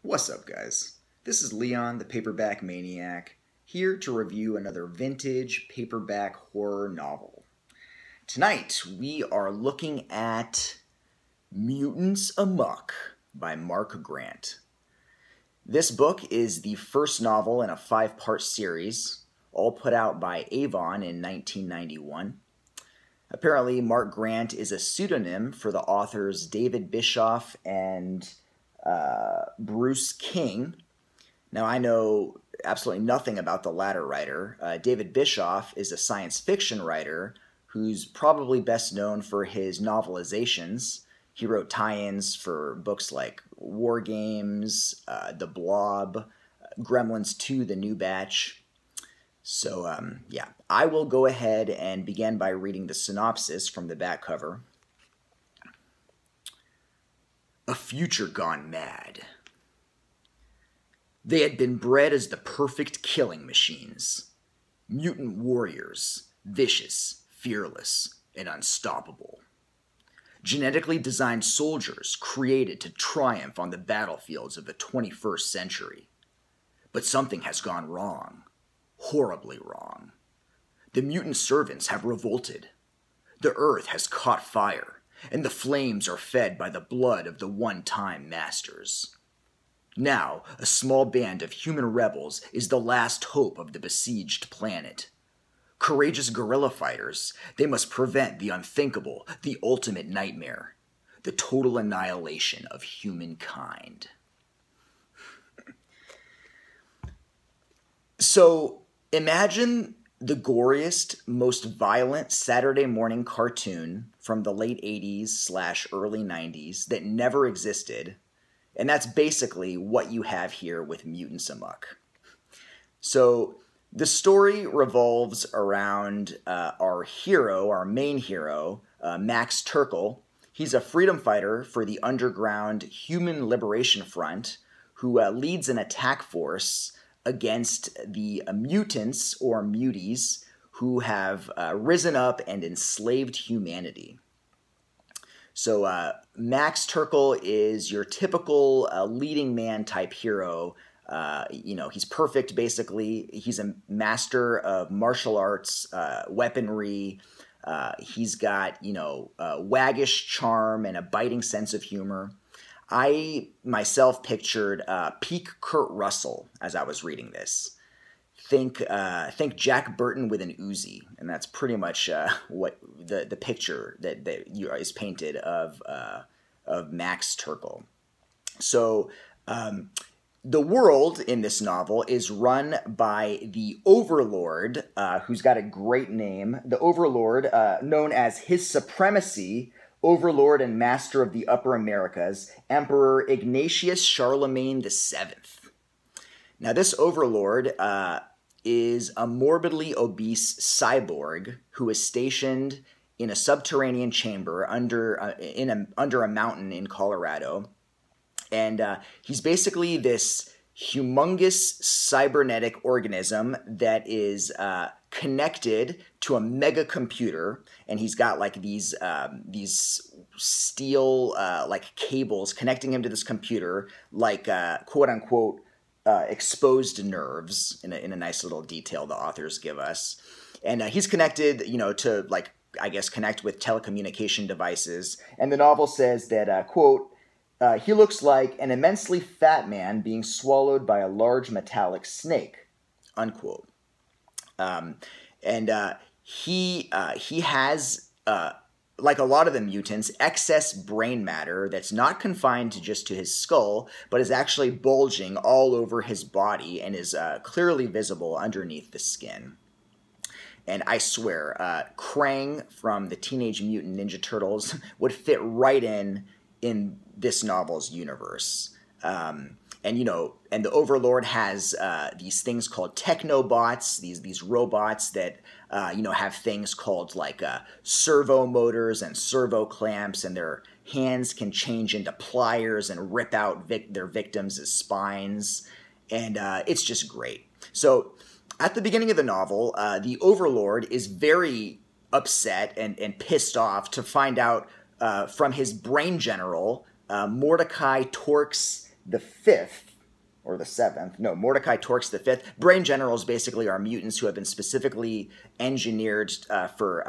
What's up, guys? This is Leon, the Paperback Maniac, here to review another vintage paperback horror novel. Tonight, we are looking at Mutants Amok by Mark Grant. This book is the first novel in a 5-part series, all put out by Avon in 1991. Apparently, Mark Grant is a pseudonym for the authors David Bischoff and Bruce King. Now, I know absolutely nothing about the latter writer. David Bischoff is a science fiction writer who's probably best known for his novelizations. He wrote tie-ins for books like War Games, The Blob, Gremlins 2, The New Batch. So, yeah, I will go ahead and begin by reading the synopsis from the back cover. A future gone mad. They had been bred as the perfect killing machines. Mutant warriors, vicious, fearless, and unstoppable. Genetically designed soldiers created to triumph on the battlefields of the 21st century. But something has gone wrong. Horribly wrong. The mutant servants have revolted. The earth has caught fire, and the flames are fed by the blood of the one-time masters. Now, a small band of human rebels is the last hope of the besieged planet. Courageous guerrilla fighters, they must prevent the unthinkable, the ultimate nightmare, the total annihilation of humankind. So, imagine the goriest, most violent Saturday morning cartoon from the late 80s/early 90s that never existed, and that's basically what you have here with Mutants Amok. So, the story revolves around our hero, our main hero, Max Turkle. He's a freedom fighter for the underground Human Liberation Front who leads an attack force against the mutants, or muties, who have risen up and enslaved humanity. So Max Turkle is your typical leading man type hero. He's perfect, basically. He's a master of martial arts, weaponry. He's got, waggish charm and a biting sense of humor. I myself pictured peak Kurt Russell as I was reading this. Think Jack Burton with an Uzi, and that's pretty much what the picture that is painted of Max Turkle. So the world in this novel is run by the Overlord, who's got a great name. The Overlord, known as His Supremacy, Overlord and Master of the Upper Americas, Emperor Ignatius Charlemagne VII. Now, this Overlord is a morbidly obese cyborg who is stationed in a subterranean chamber under a mountain in Colorado. And he's basically this humongous cybernetic organism that is connected to a mega computer, and he's got like these steel like cables connecting him to this computer, like quote unquote exposed nerves in a nice little detail the authors give us. And he's connected, to like, I guess, connect with telecommunication devices. And the novel says that quote, he looks like an immensely fat man being swallowed by a large metallic snake, unquote. He has, like a lot of the mutants, excess brain matter that's not confined to his skull, but is actually bulging all over his body and is clearly visible underneath the skin. And I swear, Krang from the Teenage Mutant Ninja Turtles would fit right in this novel's universe. And the Overlord has these things called technobots, these robots that have things called like servo motors and servo clamps, and their hands can change into pliers and rip out their victims' spines, and it's just great. So at the beginning of the novel, the Overlord is very upset and pissed off to find out from his brain general, Mordecai Torx the Fifth, or the 7th. No, Mordecai Torques the 5th. Brain Generals basically are mutants who have been specifically engineered for,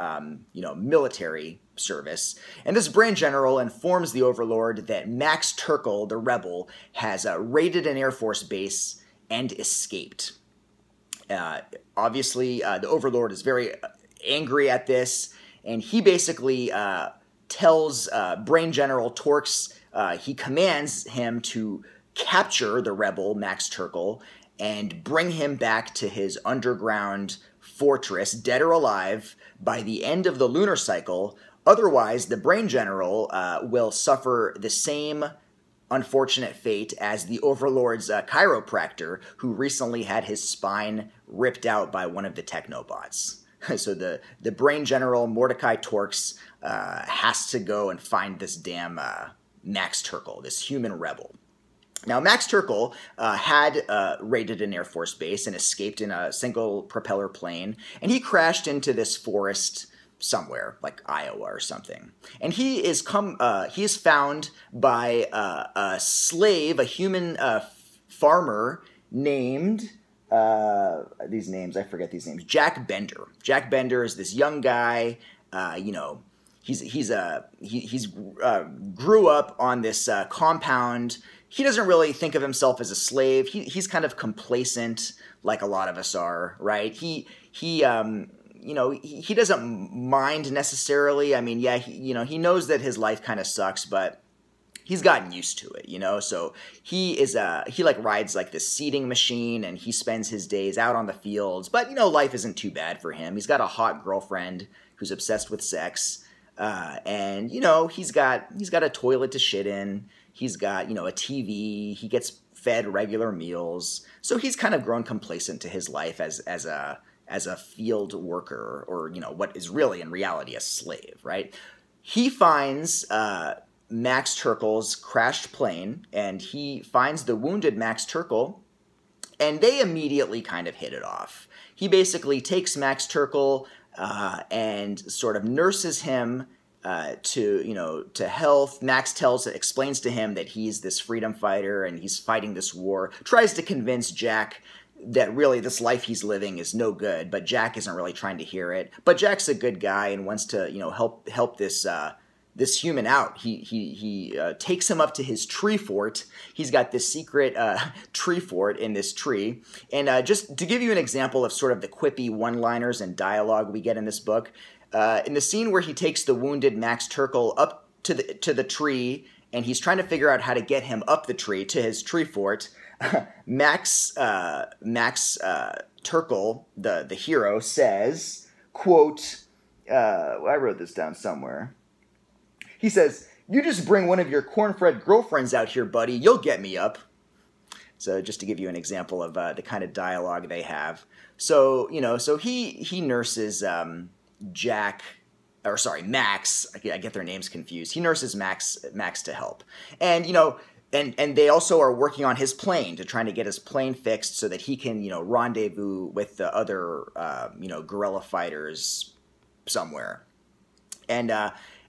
military service. And this Brain General informs the Overlord that Max Turkle, the rebel, has raided an Air Force base and escaped. Obviously, the Overlord is very angry at this, and he basically tells Brain General Torques, he commands him to capture the rebel, Max Turkle, and bring him back to his underground fortress, dead or alive, by the end of the lunar cycle. Otherwise, the Brain General will suffer the same unfortunate fate as the Overlord's chiropractor, who recently had his spine ripped out by one of the Technobots. So the Brain General, Mordecai Torques, has to go and find this damn Max Turkle, this human rebel. Now, Max Turkle had raided an Air Force base and escaped in a single propeller plane, and he crashed into this forest somewhere, like Iowa or something. And he is found by a slave, a human farmer named, these names, I forget these names, Jack Bender. Jack Bender is this young guy, he's grew up on this compound. He doesn't really think of himself as a slave. He's kind of complacent, like a lot of us are, right? He doesn't mind necessarily. I mean, yeah, he knows that his life kind of sucks, but he's gotten used to it, So he rides like this seeding machine, and he spends his days out on the fields. But life isn't too bad for him. He's got a hot girlfriend who's obsessed with sex, and he's got a toilet to shit in. He's got, a TV. He gets fed regular meals. So he's kind of grown complacent to his life as a field worker, or, what is really in reality a slave, right? He finds Max Turkle's crashed plane, and he finds the wounded Max Turkle, and they immediately kind of hit it off. He basically takes Max Turkle and sort of nurses him to health. Max explains to him that he's this freedom fighter and he's fighting this war, tries to convince Jack that really this life he's living is no good, but Jack isn't really trying to hear it. But Jack's a good guy and wants to, help this human out. He takes him up to his tree fort. He's got this secret tree fort in this tree. And just to give you an example of sort of the quippy one-liners and dialogue we get in this book, in the scene where he takes the wounded Max Turkle up to the tree, and he's trying to figure out how to get him up the tree to his tree fort, Max Turkle, the hero, says, quote, I wrote this down somewhere. He says, "You just bring one of your corn-fed girlfriends out here, buddy. You'll get me up." So just to give you an example of the kind of dialogue they have. So, so he nurses Max. I get their names confused. He nurses Max to help. And, and they also are working on his plane to try to get his plane fixed so that he can, rendezvous with the other, guerrilla fighters somewhere.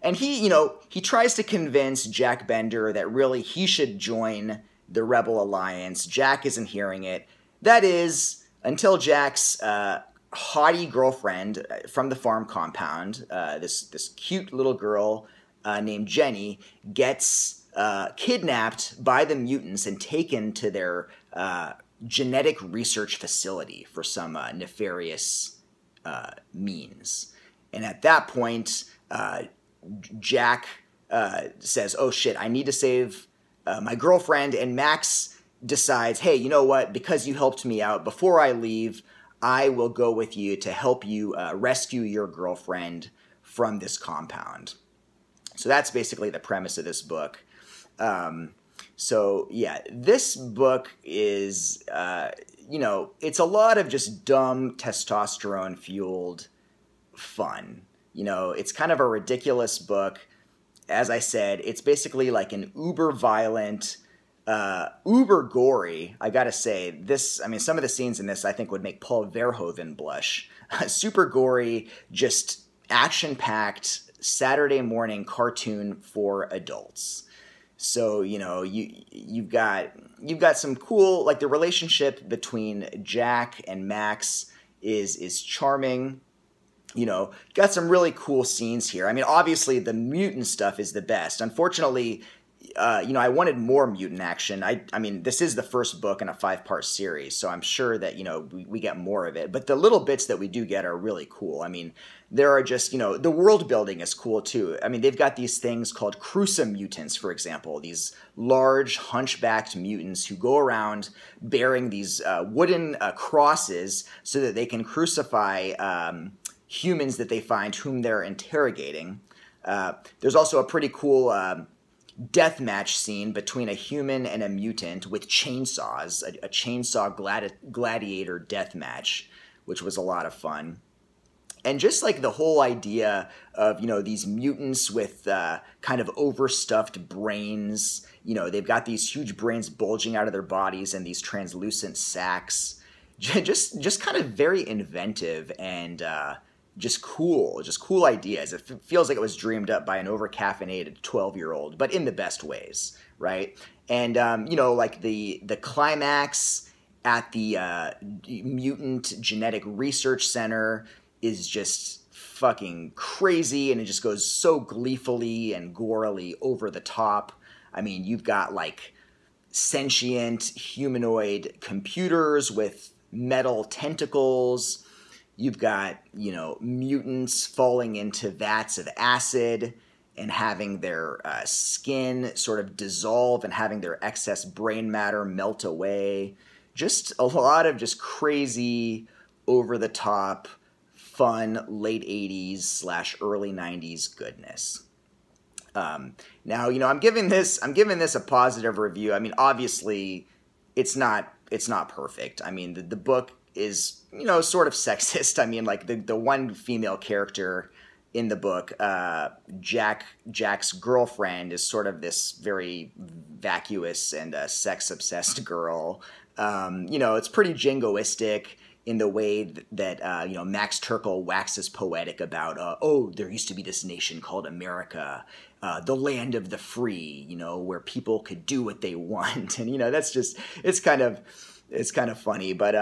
And he tries to convince Jack Bender that really he should join the Rebel Alliance. Jack isn't hearing it. That is, until Jack's haughty girlfriend from the farm compound, this cute little girl named Jenny, gets kidnapped by the mutants and taken to their genetic research facility for some nefarious means. And at that point, Jack says, "Oh shit, I need to save my girlfriend," and Max decides, "Hey, you know what? Because you helped me out, before I leave, I will go with you to help you rescue your girlfriend from this compound." So that's basically the premise of this book. So yeah, this book is, it's a lot of just dumb testosterone-fueled fun. It's kind of a ridiculous book. As I said, it's basically like an uber-violent, uber-gory, I gotta say. Some of the scenes in this I think would make Paul Verhoeven blush. Super gory, just action-packed, Saturday morning cartoon for adults. So, you've got some cool, like the relationship between Jack and Max is charming. Got some really cool scenes here. I mean, obviously the mutant stuff is the best. Unfortunately, I wanted more mutant action. I mean, this is the first book in a 5-part series, so I'm sure that, we get more of it. But the little bits that we do get are really cool. I mean, there are just, the world building is cool too. I mean, they've got these things called crusa mutants, for example, these large hunchbacked mutants who go around bearing these wooden crosses so that they can crucify humans that they find whom they're interrogating. There's also a pretty cool death match scene between a human and a mutant with chainsaws, a chainsaw gladiator death match, which was a lot of fun. And just like the whole idea of, these mutants with kind of overstuffed brains, they've got these huge brains bulging out of their bodies and these translucent sacs. Just kind of very inventive and just cool ideas. It feels like it was dreamed up by an over-caffeinated 12-year-old, but in the best ways, right? And, like the climax at the Mutant Genetic Research Center is just fucking crazy, and it just goes so gleefully and gorily over the top. I mean, you've got, like, sentient humanoid computers with metal tentacles. You've got, mutants falling into vats of acid and having their skin sort of dissolve and having their excess brain matter melt away. Just a lot of just crazy, over-the-top, fun late 80s / early 90s goodness. Now, I'm giving this a positive review. I mean, obviously, it's not perfect. I mean, the book is, sort of sexist. I mean, like the one female character in the book, Jack's girlfriend, is sort of this very vacuous and sex-obsessed girl. It's pretty jingoistic in the way that Max Turkle waxes poetic about, there used to be this nation called America, the land of the free, where people could do what they want. And, that's just, it's kind of funny, but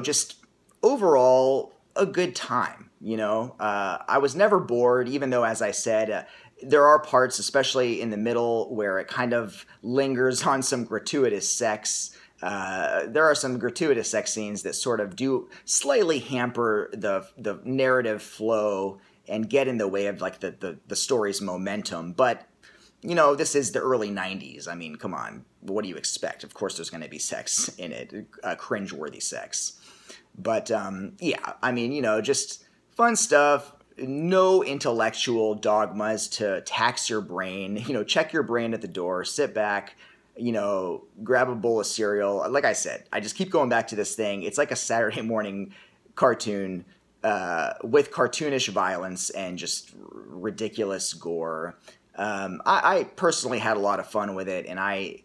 just overall a good time, I was never bored, even though, as I said, there are parts, especially in the middle, where it kind of lingers on some gratuitous sex. There are some gratuitous sex scenes that sort of do slightly hamper the narrative flow and get in the way of like the story's momentum. But, this is the early 90s. I mean, come on. What do you expect? Of course there's going to be sex in it, cringeworthy sex. But, yeah, I mean, just fun stuff. No intellectual dogmas to tax your brain. Check your brain at the door, sit back, grab a bowl of cereal. Like I said, I just keep going back to this thing. It's like a Saturday morning cartoon with cartoonish violence and just ridiculous gore. I personally had a lot of fun with it, and I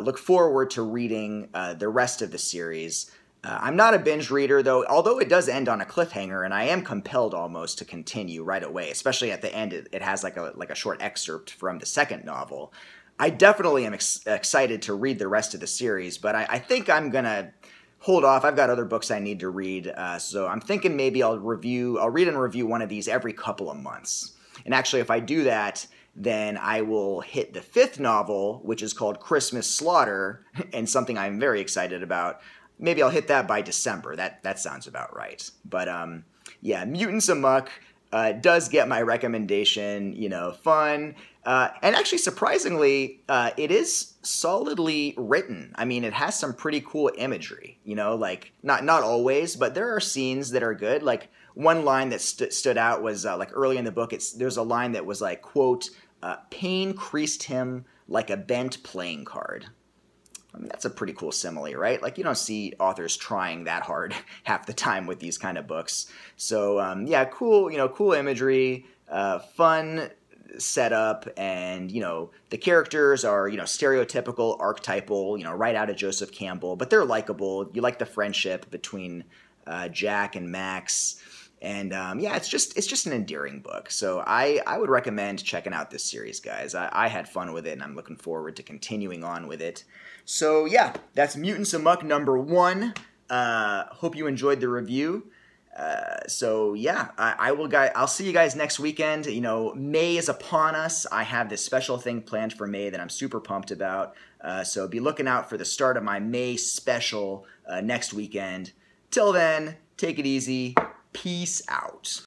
look forward to reading the rest of the series. I'm not a binge reader, though, although it does end on a cliffhanger, and I am compelled almost to continue right away, especially at the end. It has like a short excerpt from the second novel. I definitely am excited to read the rest of the series, but I think I'm going to hold off. I've got other books I need to read, so I'm thinking maybe I'll read and review one of these every couple of months. And actually, if I do that, then I will hit the 5th novel, which is called Christmas Slaughter, and something I'm very excited about. Maybe I'll hit that by December. That sounds about right. But yeah, Mutants Amok does get my recommendation. Fun. And actually, surprisingly, it is solidly written. I mean, it has some pretty cool imagery, like not always, but there are scenes that are good. Like one line that stood out was like early in the book, there's a line that was like, quote, pain creased him like a bent playing card. I mean, that's a pretty cool simile, right? Like, you don't see authors trying that hard half the time with these kind of books. So, yeah, cool, cool imagery, fun setup, and, the characters are, stereotypical, archetypal, right out of Joseph Campbell, but they're likable. You like the friendship between Jack and Max. And yeah, it's just an endearing book. So I would recommend checking out this series, guys. I had fun with it, and I'm looking forward to continuing on with it. So yeah, that's Mutants Amok #1. Hope you enjoyed the review. So yeah, I'll see you guys next weekend. You know, May is upon us. I have this special thing planned for May that I'm super pumped about. So be looking out for the start of my May special next weekend. Till then, take it easy. Peace out.